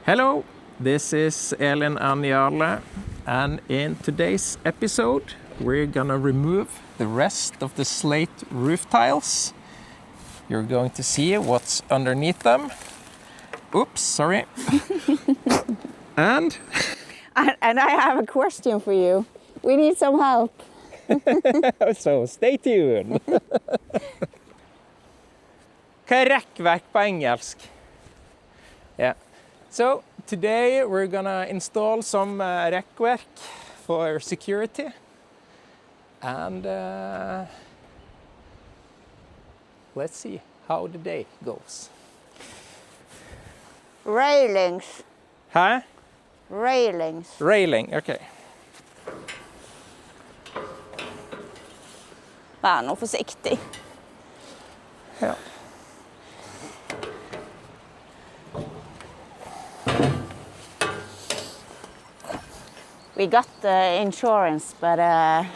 Hello, this is Elin and Jarle, and in today's episode we're gonna remove the rest of the slate roof tiles. You're going to see what's underneath them. Oops, sorry. And I have a question for you. We need some help. so stay tuned. Hva er rekkverk på engelsk? Yeah. So today we're gonna install some rekkverk for security, and let's see how the day goes. Railings. Hæ? Railings. Railing, okay. Vær nå forsiktig. Ja. We got the insurance, but I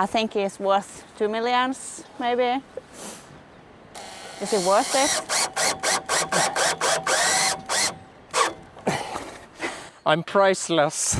think it's worth 2 million, maybe. Is it worth it? I'm priceless.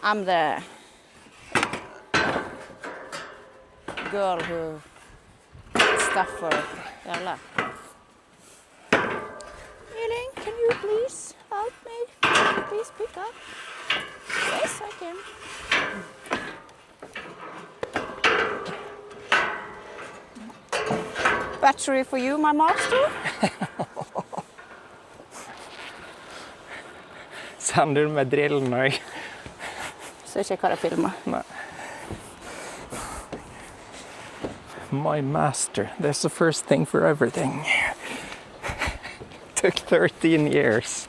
I'm the girl who stuff for Jarle. Elin, can you please help me? Please pick up. Yes, I can. Battery for you, my master. Sender med drillen og Så ikke hva jeg filmer. Nei. My master. There's a first thing for everything. Took 13 years.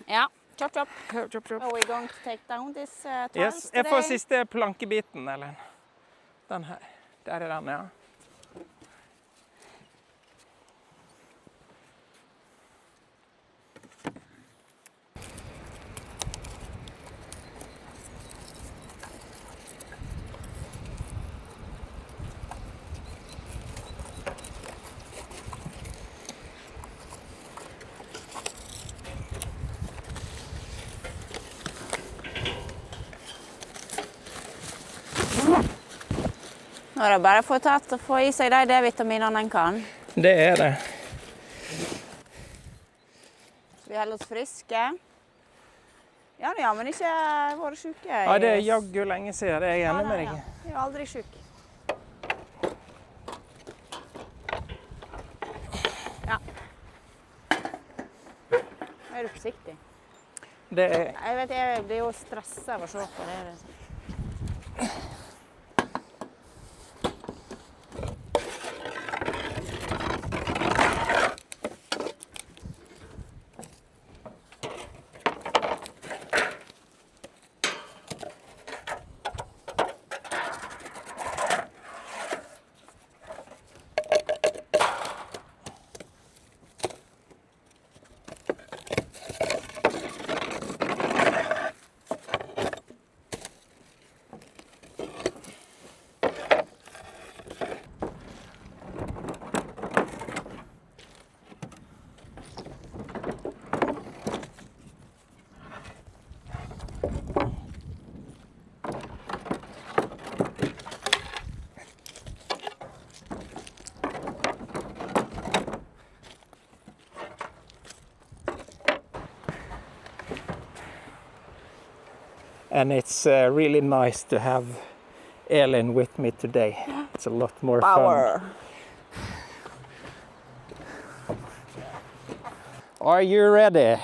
Ja, chop chop. Chop, chop. Are we going to take down this tiles Yes, today? jeg får siste plankebiten, Elin. Den her. Der er den, ja. Nå er det bare å få i seg de D-vitaminene en kan. Det er det. Så vi holder oss friske. Ja, men ikke vært syke. Ja, det er jaggu lenge siden, det er jeg enig med deg. Ja. Jeg er aldri syk. Ja. Nå er du forsiktig. Det er... Jeg blir jo stresset av å se på det. And it's really nice to have Elin with me today. It's a lot more Power. fun. Are you ready?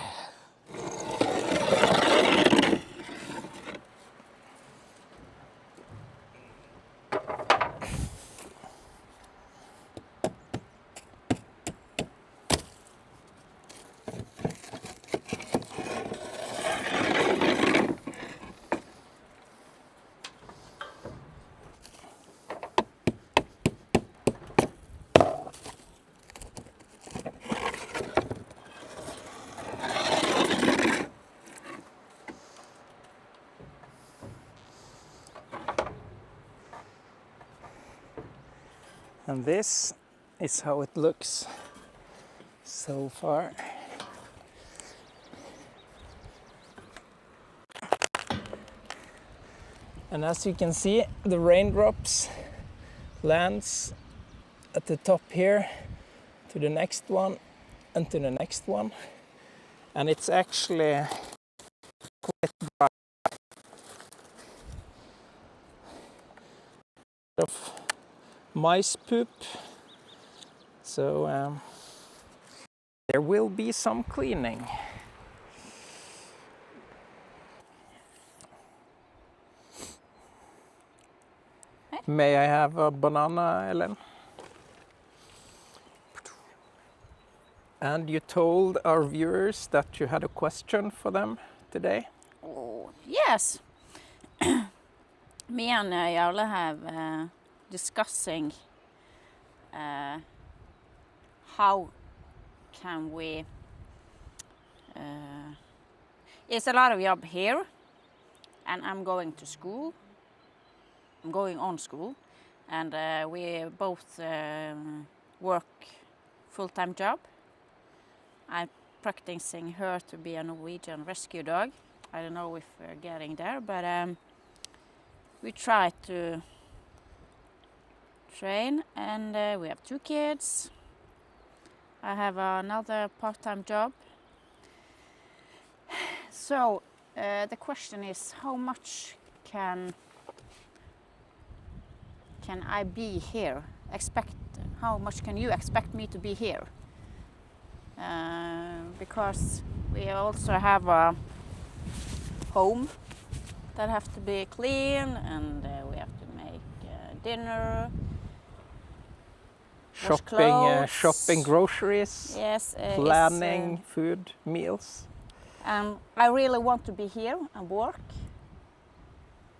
And this is how it looks so far. And as you can see, the raindrops lands at the top here, to the next one, and to the next one. And it's actually quite dry. Of mice poop. So there will be some cleaning. May I have a banana, Elin? And you told our viewers that you had a question for them today? Oh, yes. Me and Jarle have discussing how can we... it's a lot of job here, and I'm going to school. I'm going on school, and we both work full-time job. I'm practicing her to be a Norwegian rescue dog. I don't know if we're getting there, but we try to train, and we have 2 kids. I have another part-time job. So the question is, how much can I be here? How much can you expect me to be here? Because we also have a home that have to be clean, and we have to make dinner, wash clothes. Shopping groceries, yes, planning food, meals. I really want to be here and work,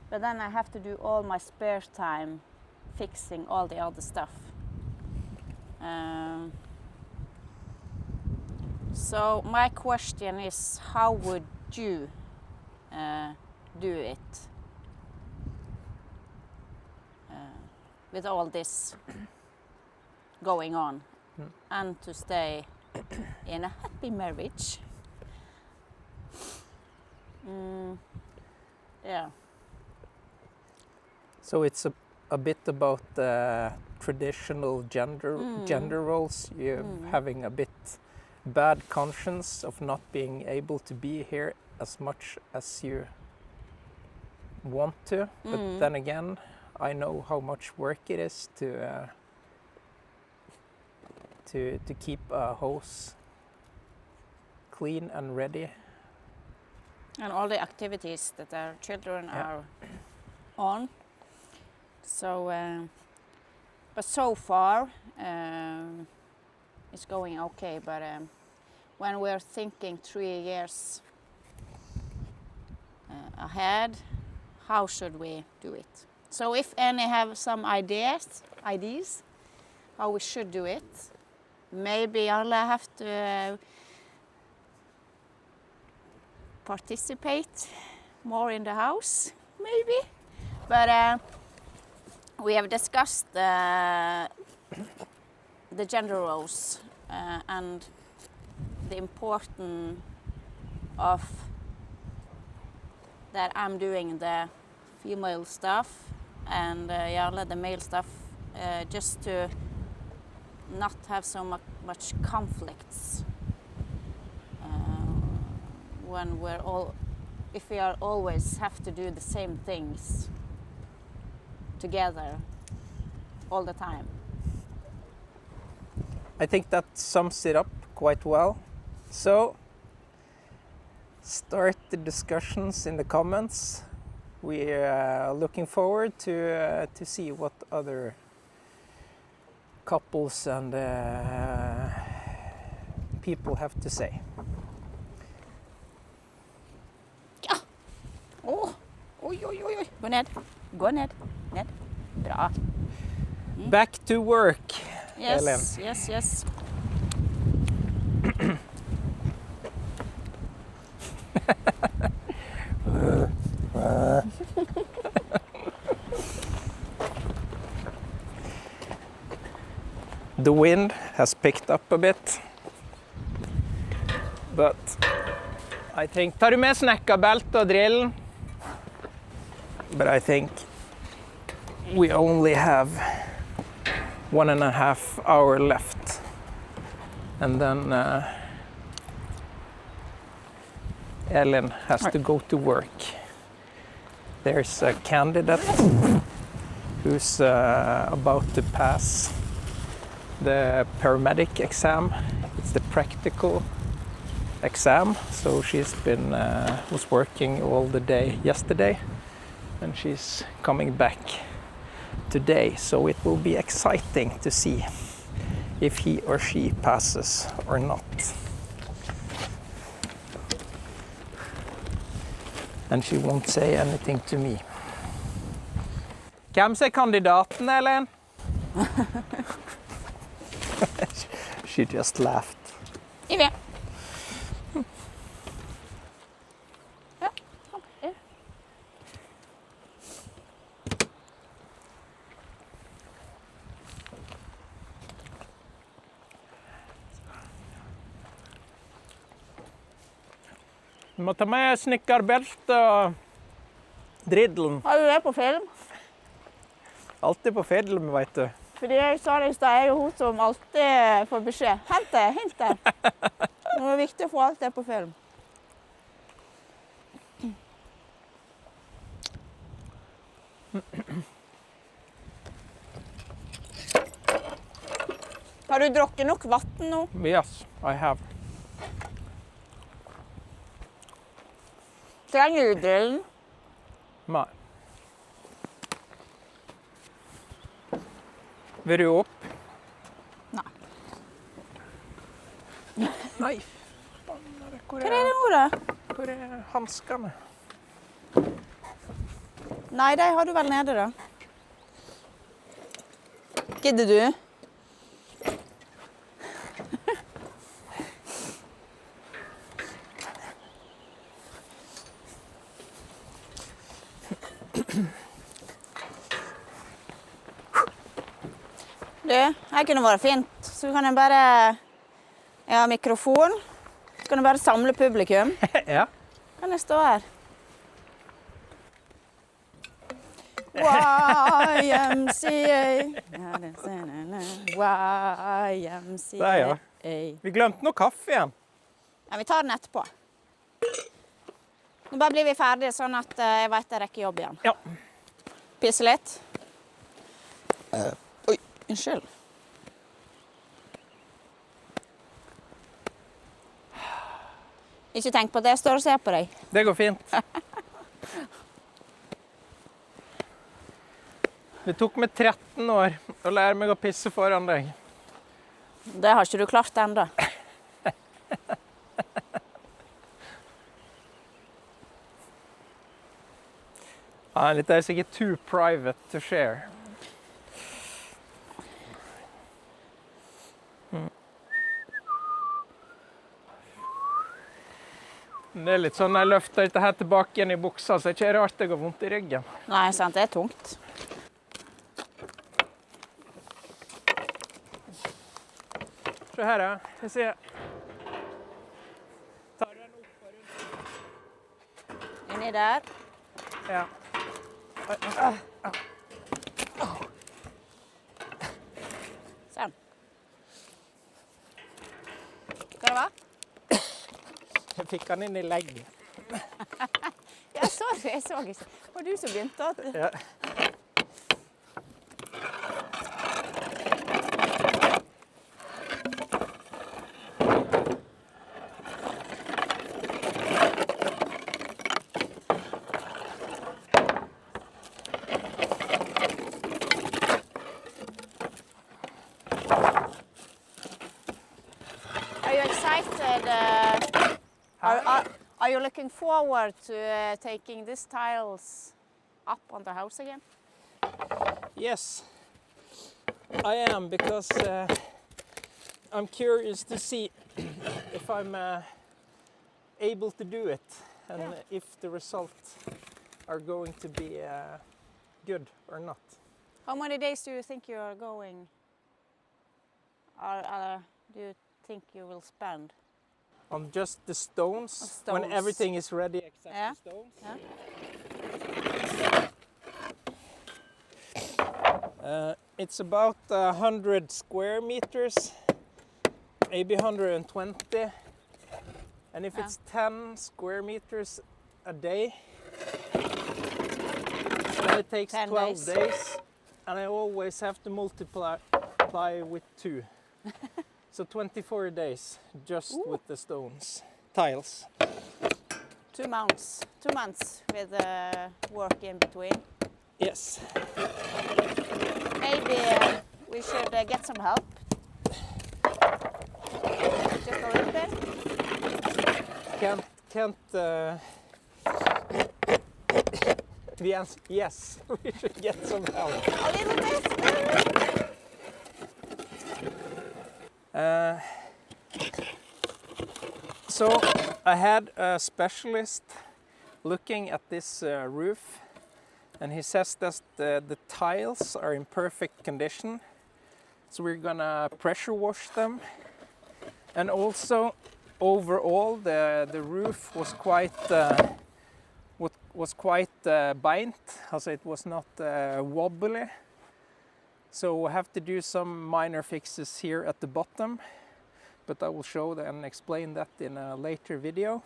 but then I have to do all my spare time fixing all the other stuff. So my question is, how would you do it with all this going on, and to stay in a happy marriage? Yeah. So it's a bit about the traditional gender roles. You having a bit bad conscience of not being able to be here as much as you want to, but then again, I know how much work it is to keep a house clean and ready. And all the activities that our children are on. So, but so far it's going okay. But when we're thinking 3 years ahead, how should we do it? So if any have some ideas how we should do it, maybe I'll have to participate more in the house, maybe. But we have discussed the gender roles and the importance of that I'm doing the female stuff and Jarle the male stuff, just to not have so much conflicts when if we are always have to do the same things together all the time. I think that sums it up quite well. So start the discussions in the comments. We are looking forward to see what other couples and people have to say. Ja. Oj. Gå ned. Ned. Bra. Back to work, Yes, Elin. yes. The wind has picked up a bit. But I think... Tar du med snekkerbelt og drillen? But I think we only have 1.5 hours left. And then Elin has to go to work. There's a candidate who's about to pass the paramedic exam. It's the practical exam, so she's been was working all the day yesterday, and she's coming back today. So it will be exciting to see if he or she passes or not. And she won't say anything to me. Hvem er kandidaten, Elin? She just laughed. Ivy. Ja, kom her. Du må ta med snekkerbelt og drillen. Har du det på film? Alltid på film, vet du. Fordi jeg sa det i sted, jeg er jo hun som alltid får beskjed. Hent det, hint det. Det er viktig å få alt det på film. Har du drukket nok vatten nå? Yes, I have. Trenger du drillen? Nei. Vil du opp? Nei. Nei, spannende. Hva er det nå da? Hvor er hanskene? Nei, de har du vel nede da. Gidder du? Du, her kunne vært fint. Så kan jeg bare... Jeg har mikrofon. Så kan jeg bare samle publikum. Ja. Kan jeg stå her? YMCA. YMCA. Der, ja. Vi glemte noe kaffe igjen. Ja, vi tar den etterpå. Nå bare blir vi ferdige, sånn at jeg vet jeg rekker jobb igjen. Ja. Pisse litt. Oi, unnskyld. Ikke tenk på det, jeg står og ser på deg. Det går fint. Det tok meg 13 år å lære meg å pisse foran deg. Det har ikke du klart enda. Dette er sikkert too private to share. Det er litt sånn når jeg løfter dette her tilbake igjen i buksa, så er det ikke rart jeg har vondt i ryggen. Nei, sant, det er tungt. Se her, ja. Jeg ser. Tar den opp og rundt. Inni der. Ja. Sånn. Hva det var? Jeg fikk den inn i leggen. Ja, sorry, jeg så ikke. Det var du som begynte. Ja. Are you looking forward to taking these tiles up on the house again? Yes, I am, because I'm curious to see if I'm able to do it and if the results are going to be good or not. How many days do you think you are going? do you think you will spend? On just the stones, when Stones. everything is ready except Yeah. the stones. Yeah. It's about 100 square meters, maybe 120. And if it's 10 square meters a day, then it takes 12 days. And I always have to multiply with 2. So 24 days just with the stones, tiles. 2 months. 2 months with work in between. Yes. Maybe we should get some help. Just a little bit. Can't the answer, yes, we should get some help. A little bit. So I had a specialist looking at this roof, and he says that the tiles are in perfect condition. So we're gonna pressure wash them, and also overall the roof was quite bent, also it was not wobbly. So we'll have to do some minor fixes here at the bottom, but I will show and explain that in a later video.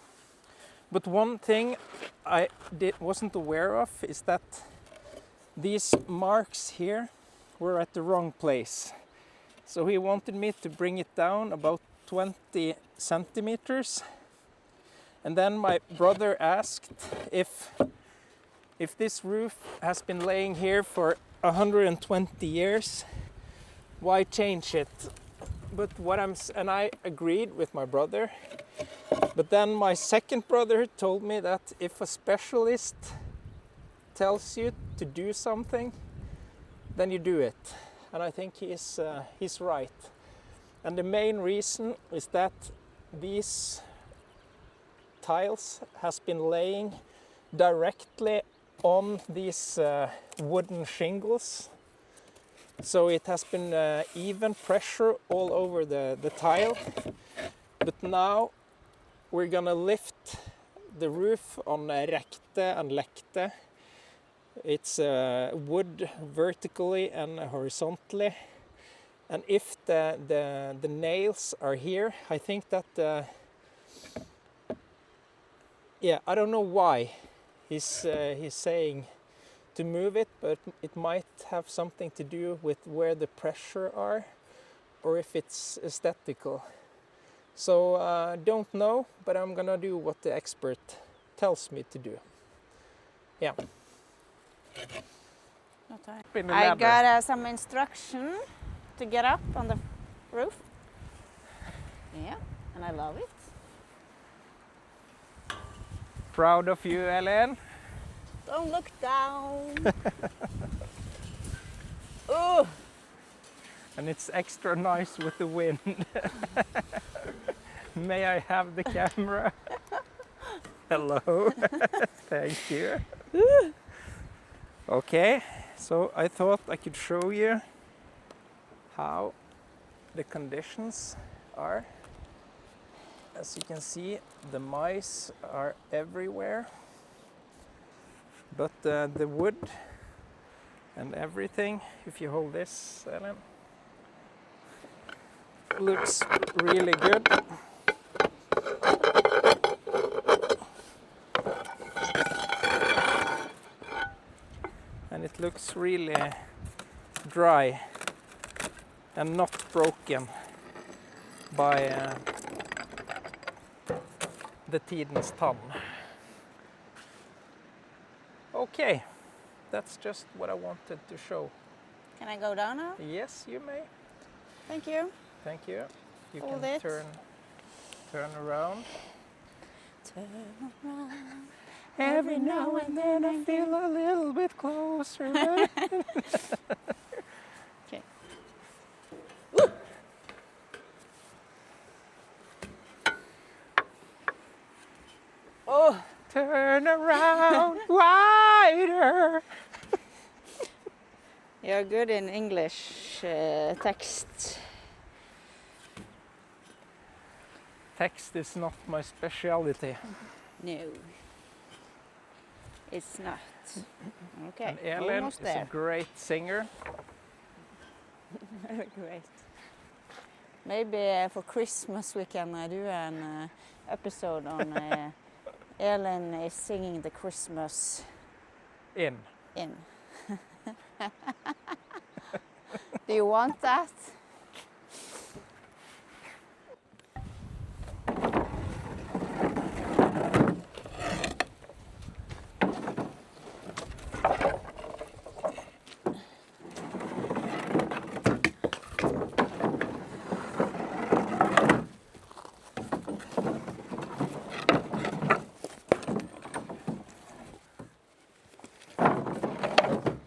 But one thing I wasn't aware of is that these marks here were at the wrong place. So he wanted me to bring it down about 20 centimeters. And then my brother asked if this roof has been laying here for 120 years, why change it? But and I agreed with my brother. But then my second brother told me that if a specialist tells you to do something, then you do it. And I think he's right. And the main reason is that these tiles has been laying directly on these wooden shingles. So it has been even pressure all over the tile. But now we're gonna lift the roof on rekte and lekte. It's wood vertically and horizontally. And if the nails are here, I think that I don't know why he's saying to move it, but it might have something to do with where the pressure are, or if it's aesthetical. So don't know, but I'm gonna do what the expert tells me to do. Yeah. I got some instruction to get up on the roof. Yeah, and I love it. Proud of you, Elin. Don't look down. Oh. And it's extra nice with the wind. May I have the camera? Hello. Thank you. Okay, so I thought I could show you how the conditions are. As you can see, the mice are everywhere, but the wood and everything, if you hold this, Elin, looks really good. And it looks really dry and not broken by the tidens tann. Okay, that's just what I wanted to show. Can I go down now? Yes, you may. Thank you. Thank you. You Hold can it. turn around. Turn around. Every now and then I feel a little bit closer. Okay. Oh, Turn around wider. you're good in English text. Text is not my specialty. No, it's not. Okay, And Elin almost is there. a great singer. Great. Maybe for Christmas we can do an episode on Elin is singing the Christmas In. Do you want that?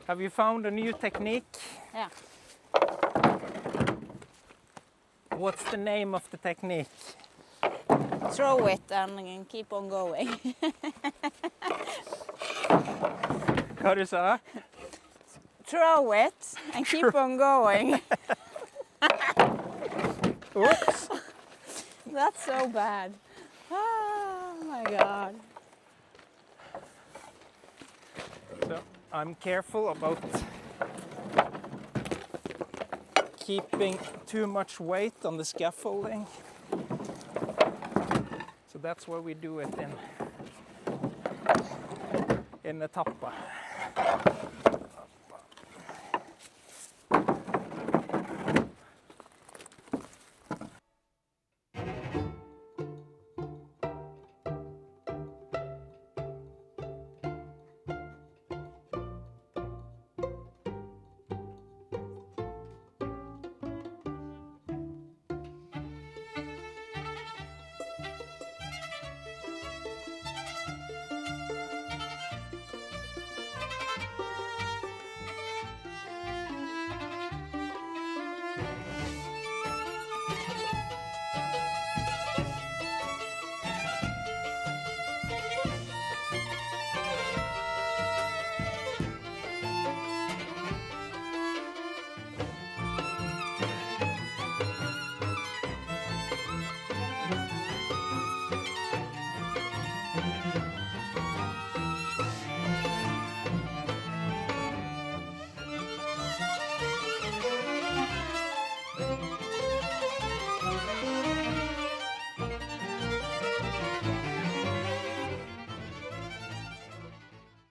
Have you found a new technique? Yeah. What's the name of the technique? Throw it and keep on going. Hva du sa? Throw it and keep on going. Oops. That's so bad. Oh my God. So I'm careful about keeping too much weight on the scaffolding. So that's why we do it in etapper.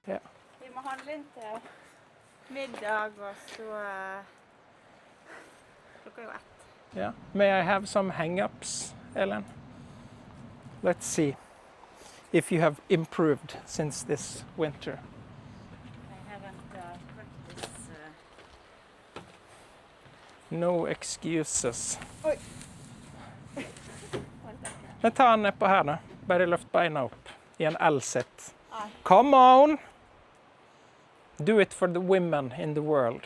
Ja. Vi må handle inn til middag, og så klokka er jo 1. Yeah. May I have some hang-ups, Elin? Let's see if you have improved since this winter. I haven't practiced. No excuses. Oi. Men ta den nedpå her da. Bare løft beina opp i en L-sit. Ai. Come on! Do it for the women in the world.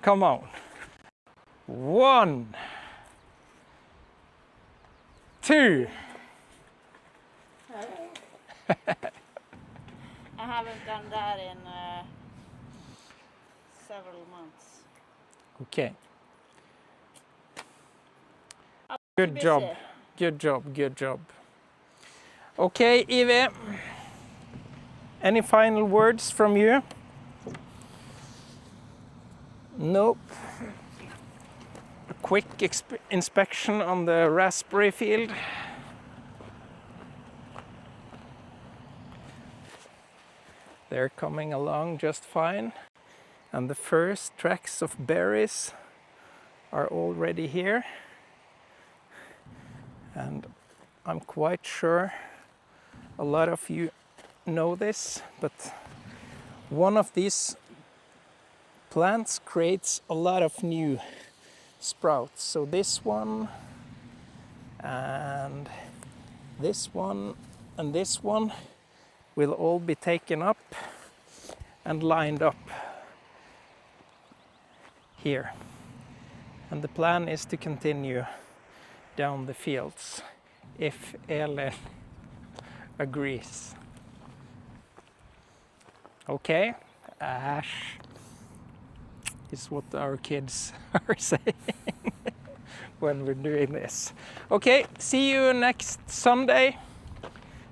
Come on. 1, 2. I haven't done that in several months. Okay. Good busy. job. Good job. Good job. Okay, Evie. Any final words from you? Nope. A quick inspection on the raspberry field. They're coming along just fine. And the first tracks of berries are already here. And I'm quite sure a lot of you know this, but one of these plants creates a lot of new sprouts. So this one, and this one, and this one will all be taken up and lined up here. And the plan is to continue down the fields if Elin agrees. Okay, Ash. is what our kids are saying when we're doing this. Okay, see you next Sunday.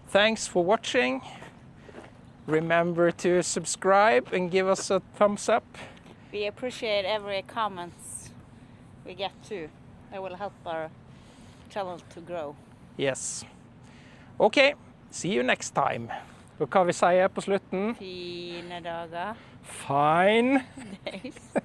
Thanks for watching. Remember to subscribe and give us a thumbs up. We appreciate every comment we get too. That will help our channel to grow. Yes. Okay, see you next time. Og hva vi sier på slutten? Fine dager. Fine. Days.